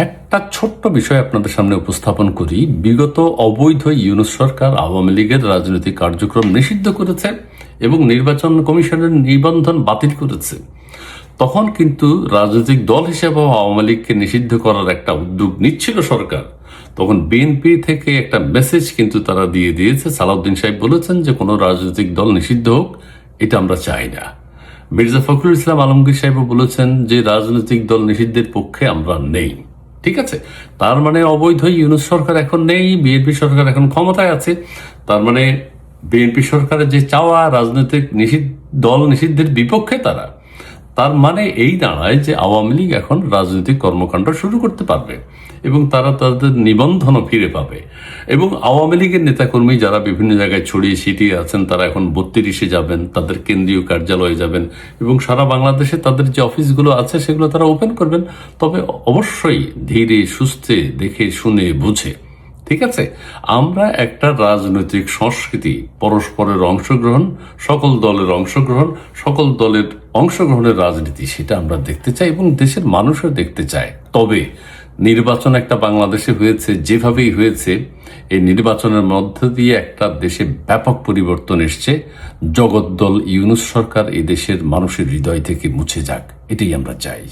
একটা ছোট্ট বিষয় আপনাদের সামনে উপস্থাপন করি। বিগত অবৈধ ইউনূস সরকার আওয়ামী লীগের রাজনৈতিক কার্যক্রম নিষিদ্ধ করেছে এবং নির্বাচন কমিশনের নিবন্ধন বাতিল করেছে। তখন কিন্তু রাজনৈতিক দল হিসেবে আওয়ামী লীগকে নিষিদ্ধ করার একটা উদ্যোগ নিচ্ছিল সরকার। তখন বিএনপি থেকে একটা মেসেজ কিন্তু তারা দিয়ে দিয়েছে। সালাউদ্দিন সাহেব বলেছেন যে কোনো রাজনৈতিক দল নিষিদ্ধ হোক, এটা আমরা চাই না। মির্জা ফখরুল ইসলাম আলমগীর সাহেবও বলেছেন যে রাজনৈতিক দল নিষিদ্ধের পক্ষে আমরা নেই। ঠিক আছে, তার মানে অবৈধ ইউনূস সরকার এখন নেই, বিএনপি সরকার এখন ক্ষমতায় আছে। তার মানে বিএনপি সরকারের যে চাওয়া রাজনৈতিক দল নিষিদ্ধের বিপক্ষে তারা, তার মানে এই দাঁড়ায় যে আওয়ামী লীগ এখন রাজনৈতিক কর্মকাণ্ড শুরু করতে পারবে এবং তারা তাদের নিবন্ধনও ফিরে পাবে। এবং আওয়ামী লীগের নেতাকর্মী যারা বিভিন্ন জায়গায় ছড়িয়ে ছিটিয়ে আছেন তারা এখন 32-এ যাবেন, তাদের কেন্দ্রীয় কার্যালয়ে যাবেন এবং সারা বাংলাদেশে তাদের যে অফিসগুলো আছে সেগুলো তারা ওপেন করবেন। তবে অবশ্যই ধীরে সুস্থে, দেখে শুনে বুঝে। ঠিক আছে, আমরা একটা রাজনৈতিক সংস্কৃতি, পরস্পরের অংশগ্রহণ, সকল দলের অংশগ্রহণ, সকল দলের অংশগ্রহণের রাজনীতি, সেটা আমরা দেখতে চাই এবং দেশের মানুষও দেখতে চায়। তবে নির্বাচন একটা বাংলাদেশে হয়েছে যেভাবেই হয়েছে, এই নির্বাচনের মধ্য দিয়ে একটা দেশে ব্যাপক পরিবর্তন এসছে। জগদ্দল ইউনূস সরকার এই দেশের মানুষের হৃদয় থেকে মুছে যাক, এটাই আমরা চাই।